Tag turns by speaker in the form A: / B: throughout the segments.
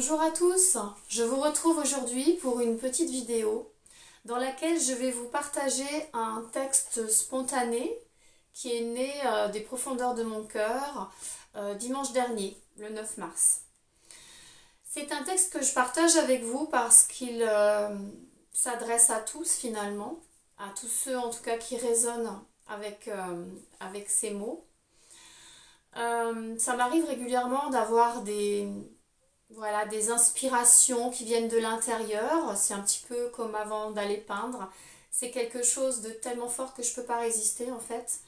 A: Bonjour à tous, je vous retrouve aujourd'hui pour une petite vidéo dans laquelle je vais vous partager un texte spontané qui est né des profondeurs de mon cœur dimanche dernier, le 9 mars. C'est un texte que je partage avec vous parce qu'il s'adresse à tous finalement, à tous ceux en tout cas qui résonnent avec ces mots. Ça m'arrive régulièrement d'avoir des inspirations qui viennent de l'intérieur. C'est un petit peu comme avant d'aller peindre. C'est quelque chose de tellement fort que je ne peux pas résister en fait.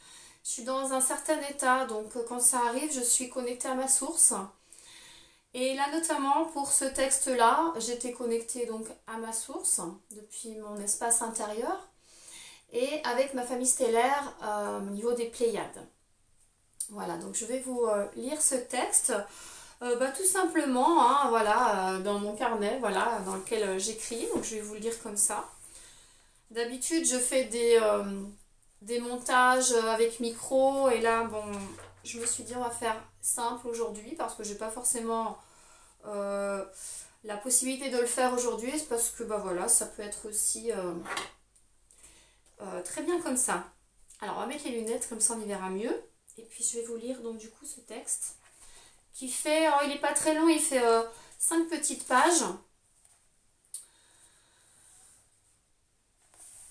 A: Je suis dans un certain état, donc quand ça arrive, je suis connectée à ma source. Et là notamment pour ce texte-là, j'étais connectée donc à ma source depuis mon espace intérieur et avec ma famille stellaire au niveau des Pléiades. Voilà, donc je vais vous lire ce texte. Tout simplement, hein, voilà, dans mon carnet, voilà, dans lequel j'écris, donc je vais vous le dire comme ça. D'habitude, je fais des montages avec micro, et là, bon, je me suis dit, on va faire simple aujourd'hui, parce que j'ai pas forcément la possibilité de le faire aujourd'hui, c'est parce que, voilà, ça peut être aussi très bien comme ça. Alors, on va mettre les lunettes, comme ça on y verra mieux, et puis je vais vous lire, donc, du coup, ce texte. Qui fait, il n'est pas très long, il fait 5 petites pages.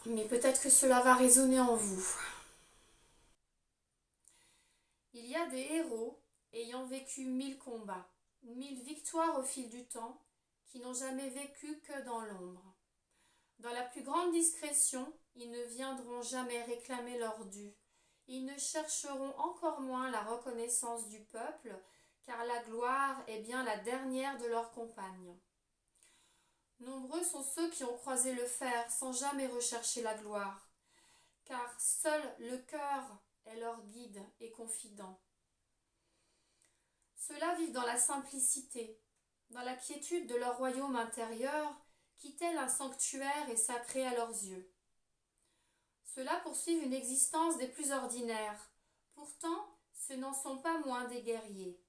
A: Mais peut-être que cela va résonner en vous. Il y a des héros ayant vécu 1000 combats, 1000 victoires au fil du temps, qui n'ont jamais vécu que dans l'ombre. Dans la plus grande discrétion, ils ne viendront jamais réclamer leur dû. Ils ne chercheront encore moins la reconnaissance du peuple, car la gloire est bien la dernière de leurs compagnes. Nombreux sont ceux qui ont croisé le fer sans jamais rechercher la gloire, car seul le cœur est leur guide et confident. Ceux-là vivent dans la simplicité, dans la quiétude de leur royaume intérieur, qui tel un sanctuaire est sacré à leurs yeux. Ceux-là poursuivent une existence des plus ordinaires, pourtant ce n'en sont pas moins des guerriers.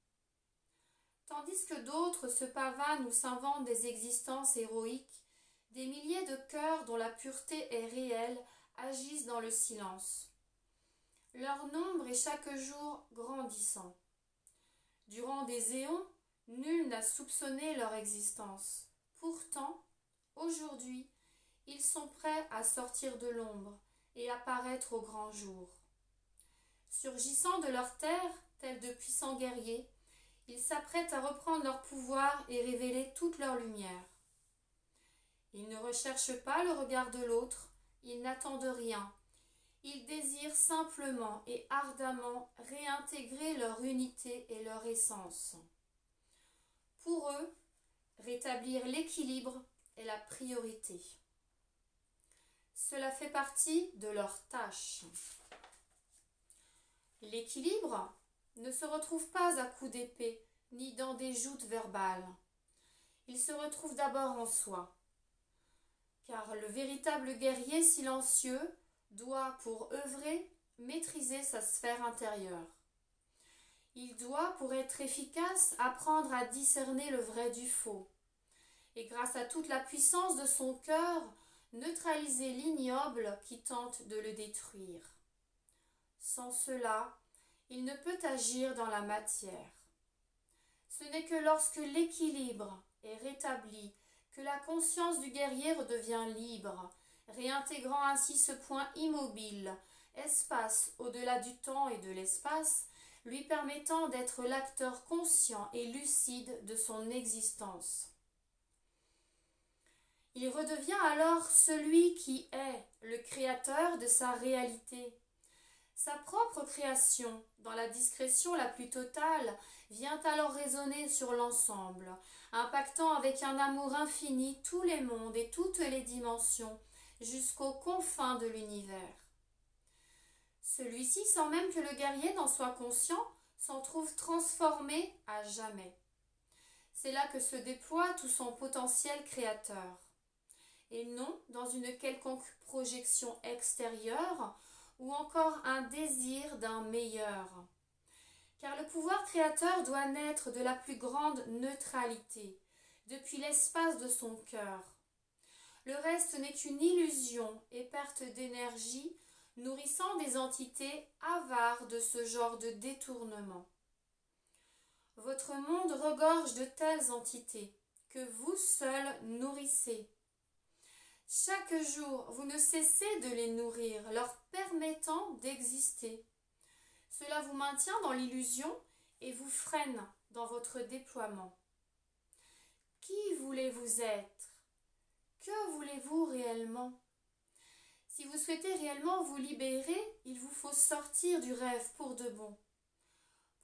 A: Tandis que d'autres se pavanent ou s'inventent des existences héroïques, des milliers de cœurs dont la pureté est réelle agissent dans le silence. Leur nombre est chaque jour grandissant. Durant des éons, nul n'a soupçonné leur existence. Pourtant, aujourd'hui, ils sont prêts à sortir de l'ombre et à paraître au grand jour. Surgissant de leur terre, tels de puissants guerriers, ils s'apprêtent à reprendre leur pouvoir et révéler toute leur lumière. Ils ne recherchent pas le regard de l'autre, ils n'attendent rien. Ils désirent simplement et ardemment réintégrer leur unité et leur essence. Pour eux, rétablir l'équilibre est la priorité. Cela fait partie de leur tâche. L'équilibre ne se retrouve pas à coups d'épée, ni dans des joutes verbales. Il se retrouve d'abord en soi. Car le véritable guerrier silencieux doit, pour œuvrer, maîtriser sa sphère intérieure. Il doit, pour être efficace, apprendre à discerner le vrai du faux. Et grâce à toute la puissance de son cœur, neutraliser l'ignoble qui tente de le détruire. Sans cela, il ne peut agir dans la matière. Ce n'est que lorsque l'équilibre est rétabli que la conscience du guerrier redevient libre, réintégrant ainsi ce point immobile, espace au-delà du temps et de l'espace, lui permettant d'être l'acteur conscient et lucide de son existence. Il redevient alors celui qui est le créateur de sa réalité. Sa propre création, dans la discrétion la plus totale, vient alors résonner sur l'ensemble, impactant avec un amour infini tous les mondes et toutes les dimensions, jusqu'aux confins de l'univers. Celui-ci, sans même que le guerrier n'en soit conscient, s'en trouve transformé à jamais. C'est là que se déploie tout son potentiel créateur. Et non dans une quelconque projection extérieure, ou encore un désir d'un meilleur. Car le pouvoir créateur doit naître de la plus grande neutralité, depuis l'espace de son cœur. Le reste n'est qu'une illusion et perte d'énergie, nourrissant des entités avares de ce genre de détournement. Votre monde regorge de telles entités que vous seuls nourrissez. Chaque jour, vous ne cessez de les nourrir, leur permettant d'exister. Cela vous maintient dans l'illusion et vous freine dans votre déploiement. Qui voulez-vous être? Que voulez-vous réellement? Si vous souhaitez réellement vous libérer, il vous faut sortir du rêve pour de bon.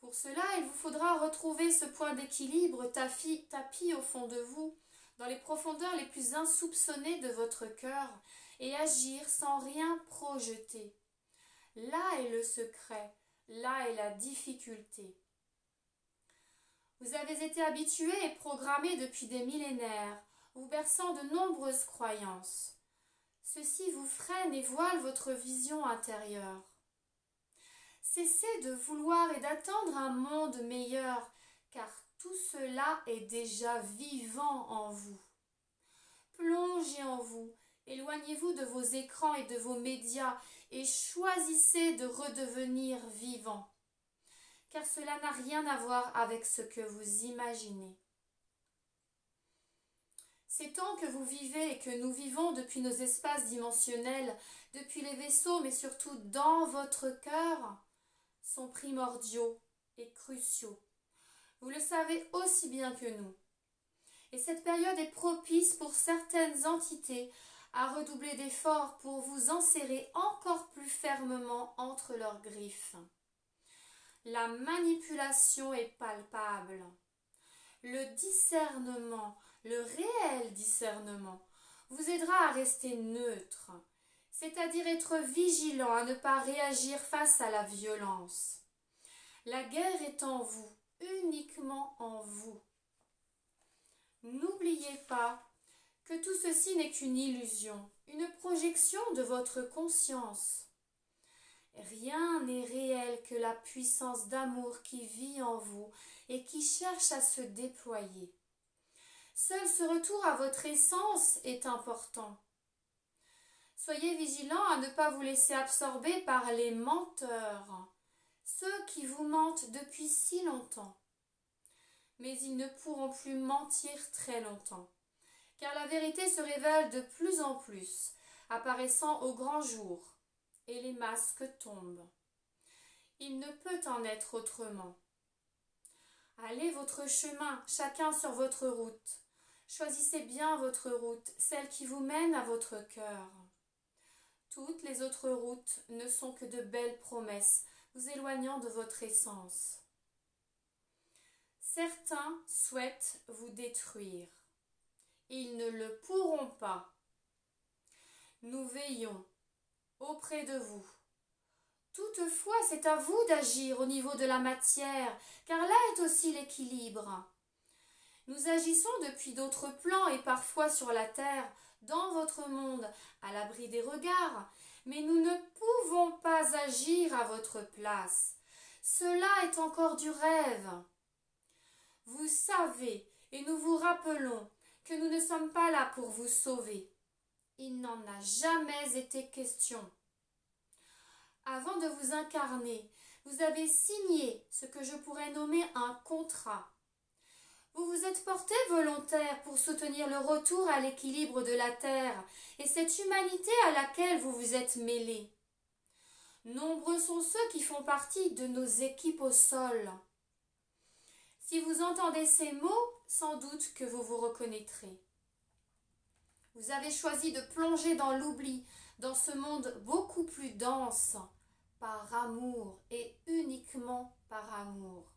A: Pour cela, il vous faudra retrouver ce point d'équilibre tapis au fond de vous, dans les profondeurs les plus insoupçonnées de votre cœur, et agir sans rien projeter. Là est le secret, là est la difficulté. Vous avez été habitué et programmé depuis des millénaires, vous berçant de nombreuses croyances. Ceci vous freine et voile votre vision intérieure. Cessez de vouloir et d'attendre un monde meilleur, car tout cela est déjà vivant en vous. Plongez en vous, éloignez-vous de vos écrans et de vos médias et choisissez de redevenir vivant, car cela n'a rien à voir avec ce que vous imaginez. Ces temps que vous vivez et que nous vivons depuis nos espaces dimensionnels, depuis les vaisseaux, mais surtout dans votre cœur, sont primordiaux et cruciaux. Vous le savez aussi bien que nous. Et cette période est propice pour certaines entités à redoubler d'efforts pour vous enserrer encore plus fermement entre leurs griffes. La manipulation est palpable. Le discernement, le réel discernement, vous aidera à rester neutre, c'est-à-dire être vigilant à ne pas réagir face à la violence. La guerre est en vous, uniquement en vous. N'oubliez pas que tout ceci n'est qu'une illusion, une projection de votre conscience. Rien n'est réel que la puissance d'amour qui vit en vous et qui cherche à se déployer. Seul ce retour à votre essence est important. Soyez vigilants à ne pas vous laisser absorber par les menteurs, ceux qui vous mentent depuis si longtemps. Mais ils ne pourront plus mentir très longtemps, car la vérité se révèle de plus en plus, apparaissant au grand jour, et les masques tombent. Il ne peut en être autrement. Allez votre chemin, chacun sur votre route. Choisissez bien votre route, celle qui vous mène à votre cœur. Toutes les autres routes ne sont que de belles promesses, vous éloignant de votre essence. Certains souhaitent vous détruire. Ils ne le pourront pas. Nous veillons auprès de vous. Toutefois, c'est à vous d'agir au niveau de la matière, car là est aussi l'équilibre. Nous agissons depuis d'autres plans et parfois sur la terre, dans votre monde, à l'abri des regards, mais nous ne pouvons pas agir à votre place. Cela est encore du rêve. Vous savez, et nous vous rappelons, que nous ne sommes pas là pour vous sauver. Il n'en a jamais été question. Avant de vous incarner, vous avez signé ce que je pourrais nommer un contrat. Vous vous êtes porté volontaire pour soutenir le retour à l'équilibre de la terre et cette humanité à laquelle vous vous êtes mêlés. Nombreux sont ceux qui font partie de nos équipes au sol. Si vous entendez ces mots, sans doute que vous vous reconnaîtrez. Vous avez choisi de plonger dans l'oubli, dans ce monde beaucoup plus dense, par amour et uniquement par amour.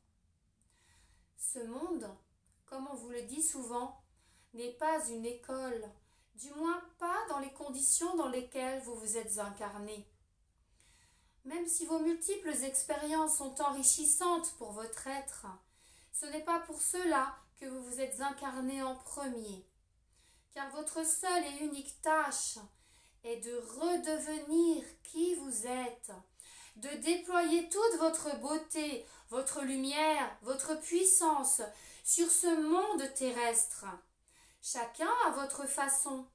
A: Ce monde, comme on vous le dit souvent, n'est pas une école, du moins pas dans les conditions dans lesquelles vous vous êtes incarné. Même si vos multiples expériences sont enrichissantes pour votre être, ce n'est pas pour cela que vous vous êtes incarné en premier, car votre seule et unique tâche est de redevenir qui vous êtes, de déployer toute votre beauté, votre lumière, votre puissance sur ce monde terrestre chacun à votre façon,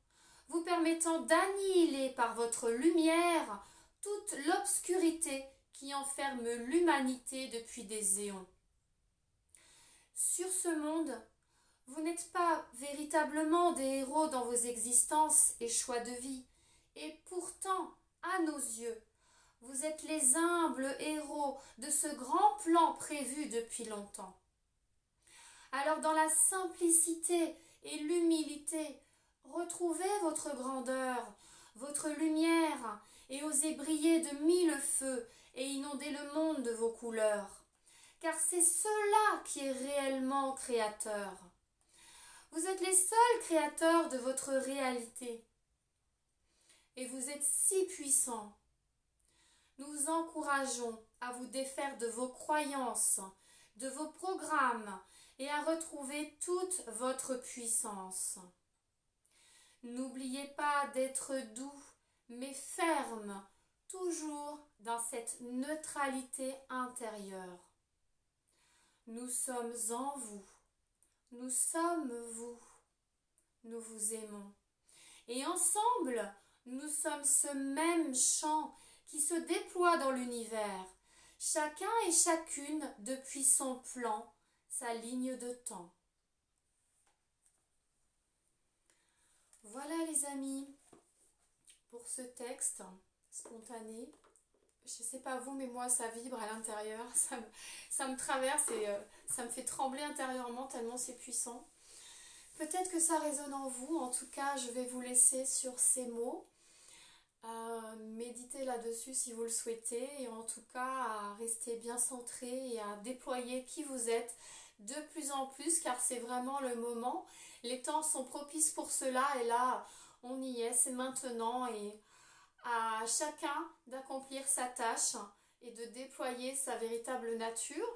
A: vous permettant d'annihiler par votre lumière toute l'obscurité qui enferme l'humanité depuis des éons. Sur ce monde, vous n'êtes pas véritablement des héros dans vos existences et choix de vie, et pourtant, à nos yeux, vous êtes les humbles héros de ce grand plan prévu depuis longtemps. Alors dans la simplicité et l'humilité, retrouvez votre grandeur, votre lumière, et osez briller de mille feux et inonder le monde de vos couleurs. Car c'est cela qui est réellement créateur. Vous êtes les seuls créateurs de votre réalité. Et vous êtes si puissants. Nous vous encourageons à vous défaire de vos croyances, de vos programmes et à retrouver toute votre puissance. N'oubliez pas d'être doux, mais ferme, toujours dans cette neutralité intérieure. Nous sommes en vous, nous sommes vous, nous vous aimons. Et ensemble, nous sommes ce même champ qui se déploie dans l'univers, chacun et chacune depuis son plan, sa ligne de temps. Voilà les amis, pour ce texte spontané. Je ne sais pas vous, mais moi ça vibre à l'intérieur, ça me traverse et ça me fait trembler intérieurement tellement c'est puissant. Peut-être que ça résonne en vous, en tout cas je vais vous laisser sur ces mots. Méditez là-dessus si vous le souhaitez et en tout cas à rester bien centré et à déployer qui vous êtes de plus en plus car c'est vraiment le moment. Les temps sont propices pour cela et là on y est, c'est maintenant et à chacun d'accomplir sa tâche et de déployer sa véritable nature,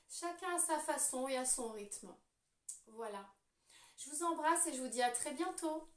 A: chacun à sa façon et à son rythme. Voilà. Je vous embrasse et je vous dis à très bientôt.